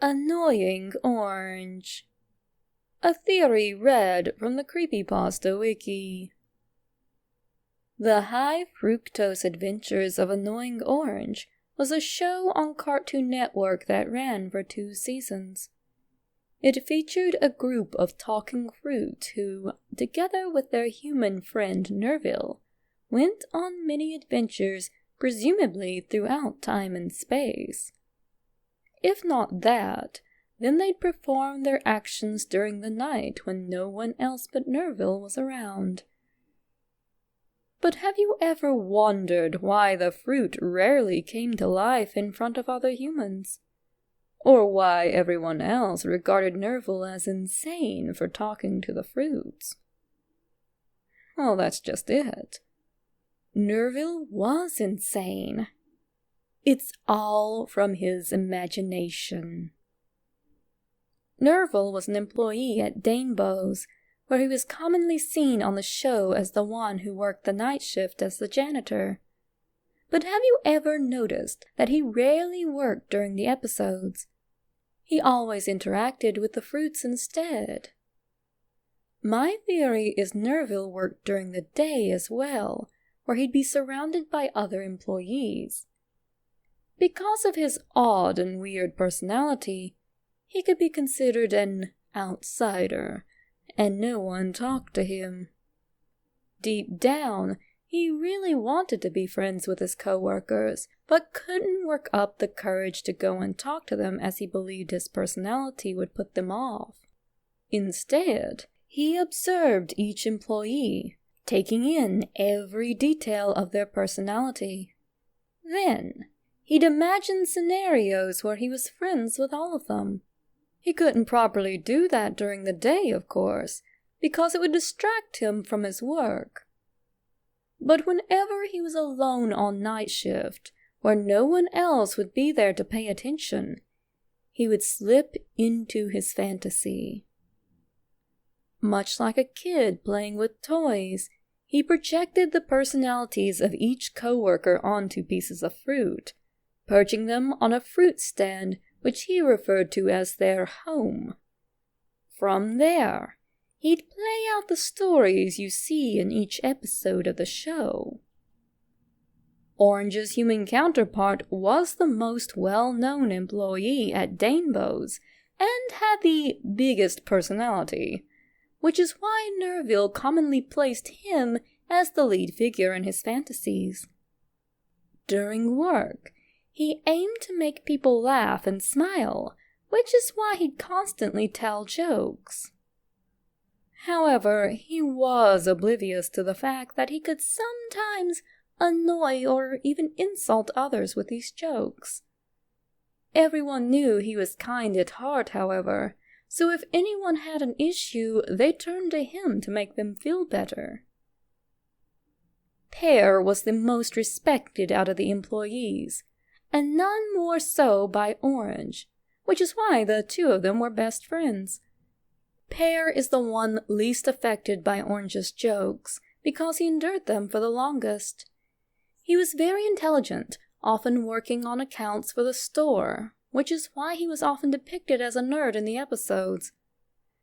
Annoying Orange. A theory read from the Creepypasta wiki. The High Fructose Adventures of Annoying Orange was a show on Cartoon Network that ran for 2 seasons. It featured a group of talking fruit who, together with their human friend Nerville, went on many adventures presumably throughout time and space. If not that, then they'd perform their actions during the night when no one else but Nerville was around. But have you ever wondered why the fruit rarely came to life in front of other humans? Or why everyone else regarded Nerville as insane for talking to the fruits? Well, that's just it. Nerville was insane. It's all from his imagination. Nerville was an employee at Danebo's, where he was commonly seen on the show as the one who worked the night shift as the janitor. But have you ever noticed that he rarely worked during the episodes? He always interacted with the fruits instead. My theory is Nerville worked during the day as well, where he'd be surrounded by other employees. Because of his odd and weird personality, he could be considered an outsider, and no one talked to him. Deep down, he really wanted to be friends with his co-workers, but couldn't work up the courage to go and talk to them as he believed his personality would put them off. Instead, he observed each employee, taking in every detail of their personality. Then, he'd imagine scenarios where he was friends with all of them. He couldn't properly do that during the day, of course, because it would distract him from his work. But whenever he was alone on night shift, where no one else would be there to pay attention, he would slip into his fantasy. Much like a kid playing with toys, he projected the personalities of each coworker onto pieces of fruit, perching them on a fruit stand which he referred to as their home. From there, he'd play out the stories you see in each episode of the show. Orange's human counterpart was the most well-known employee at Danebo's and had the biggest personality, which is why Nerville commonly placed him as the lead figure in his fantasies. During work, he aimed to make people laugh and smile, which is why he'd constantly tell jokes. However, he was oblivious to the fact that he could sometimes annoy or even insult others with these jokes. Everyone knew he was kind at heart, however, so if anyone had an issue, they turned to him to make them feel better. Pear was the most respected out of the employees, and none more so by Orange, which is why the two of them were best friends. Pear is the one least affected by Orange's jokes, because he endured them for the longest. He was very intelligent, often working on accounts for the store, which is why he was often depicted as a nerd in the episodes.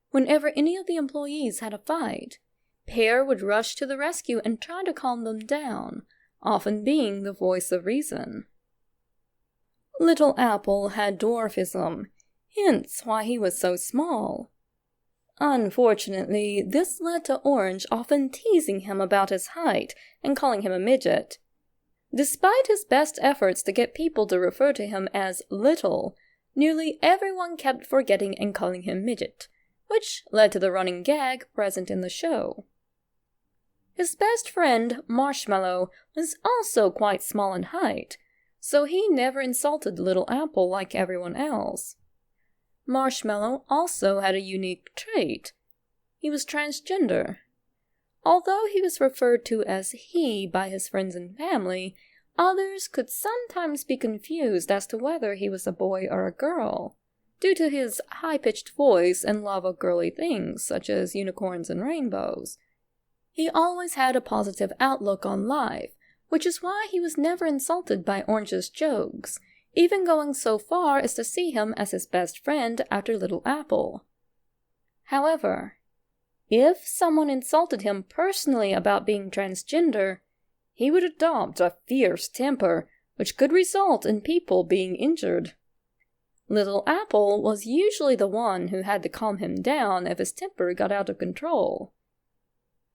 Whenever any of the employees had a fight, Pear would rush to the rescue and try to calm them down, often being the voice of reason. Little Apple had dwarfism, hence why he was so small. Unfortunately, this led to Orange often teasing him about his height and calling him a midget. Despite his best efforts to get people to refer to him as Little, nearly everyone kept forgetting and calling him Midget, which led to the running gag present in the show. His best friend, Marshmallow, was also quite small in height, so he never insulted Little Apple like everyone else. Marshmallow also had a unique trait. He was transgender. Although he was referred to as he by his friends and family, others could sometimes be confused as to whether he was a boy or a girl, due to his high-pitched voice and love of girly things such as unicorns and rainbows. He always had a positive outlook on life, which is why he was never insulted by Orange's jokes, even going so far as to see him as his best friend after Little Apple. However, if someone insulted him personally about being transgender, he would adopt a fierce temper, which could result in people being injured. Little Apple was usually the one who had to calm him down if his temper got out of control.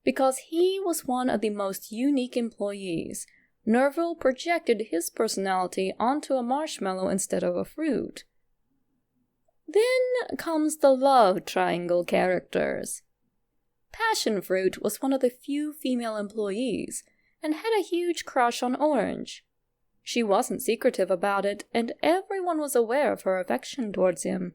Because he was one of the most unique employees, Nerville projected his personality onto a marshmallow instead of a fruit. Then comes the love triangle characters. Passion Fruit was one of the few female employees and had a huge crush on Orange. She wasn't secretive about it, and everyone was aware of her affection towards him.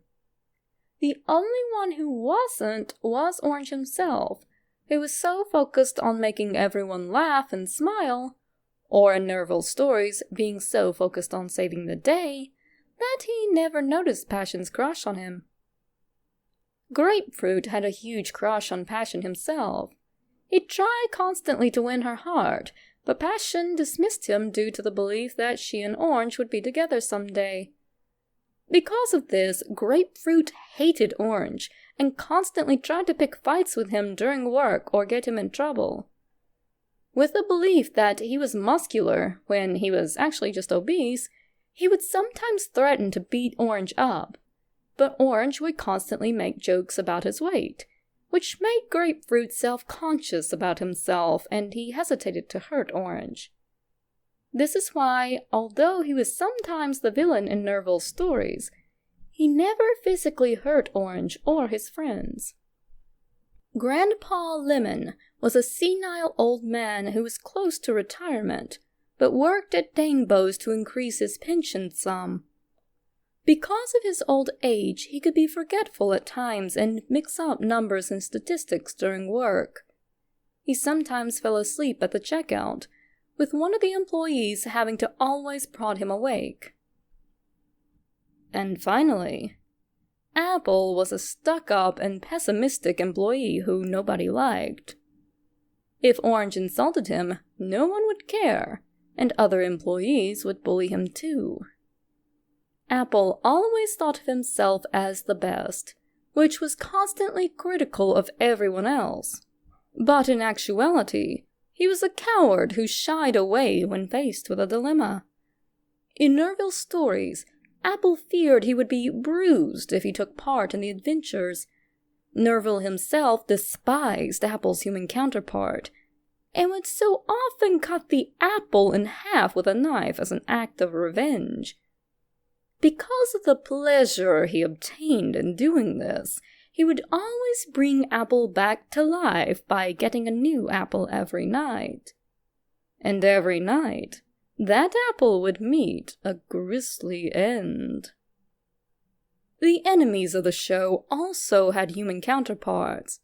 The only one who wasn't was Orange himself, who was so focused on making everyone laugh and smile, or in Nerville's stories, being so focused on saving the day, that he never noticed Passion's crush on him. Grapefruit had a huge crush on Passion himself. He tried constantly to win her heart, but Passion dismissed him due to the belief that she and Orange would be together someday. Because of this, Grapefruit hated Orange and constantly tried to pick fights with him during work or get him in trouble. With the belief that he was muscular when he was actually just obese, he would sometimes threaten to beat Orange up, but Orange would constantly make jokes about his weight, which made Grapefruit self-conscious about himself, and he hesitated to hurt Orange. This is why, although he was sometimes the villain in Nerville's stories, he never physically hurt Orange or his friends. Grandpa Lemon was a senile old man who was close to retirement, but worked at Danebo's to increase his pension sum. Because of his old age, he could be forgetful at times and mix up numbers and statistics during work. He sometimes fell asleep at the checkout, with one of the employees having to always prod him awake. And finally, Apple was a stuck-up and pessimistic employee who nobody liked. If Orange insulted him, no one would care, and other employees would bully him too. Apple always thought of himself as the best, which was constantly critical of everyone else. But in actuality, he was a coward who shied away when faced with a dilemma. In Nerville's stories, Apple feared he would be bruised if he took part in the adventures. Nerville himself despised Apple's human counterpart, and would so often cut the apple in half with a knife as an act of revenge. Because of the pleasure he obtained in doing this, he would always bring Apple back to life by getting a new apple every night. And every night, that apple would meet a grisly end. The enemies of the show also had human counterparts.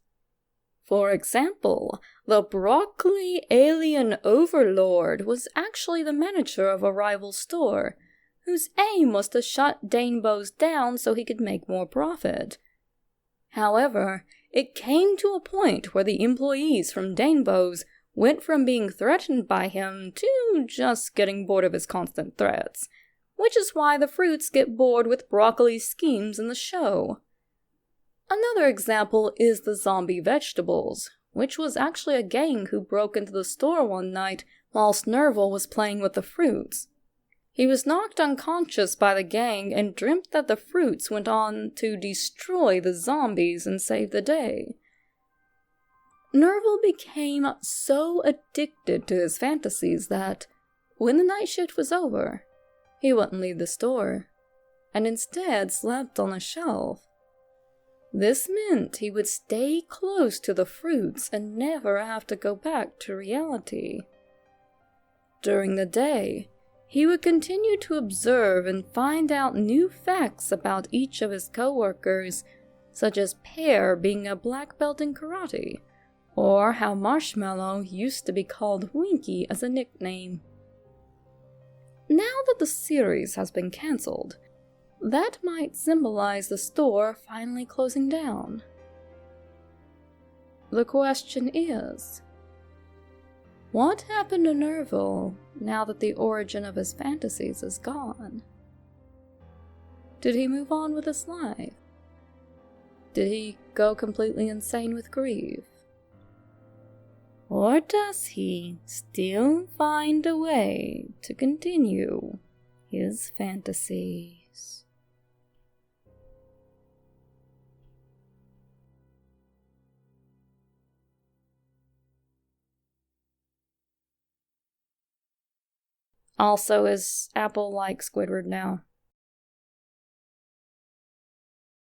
For example, the broccoli alien overlord was actually the manager of a rival store, whose aim was to shut Danebo's down so he could make more profit. However, it came to a point where the employees from Danebo's went from being threatened by him to just getting bored of his constant threats, which is why the fruits get bored with Broccoli's schemes in the show. Another example is the zombie vegetables, which was actually a gang who broke into the store one night whilst Nerville was playing with the fruits. He was knocked unconscious by the gang and dreamt that the fruits went on to destroy the zombies and save the day. Nerville became so addicted to his fantasies that, when the night shift was over, he wouldn't leave the store, and instead slept on a shelf. This meant he would stay close to the fruits and never have to go back to reality. During the day, he would continue to observe and find out new facts about each of his co-workers, such as Pear being a black belt in karate, or how Marshmallow used to be called Winky as a nickname. Now that the series has been cancelled, that might symbolize the store finally closing down. The question is, what happened to Nerville now that the origin of his fantasies is gone? Did he move on with his life? Did he go completely insane with grief? Or does he still find a way to continue his fantasies? Also, is Apple like Squidward now?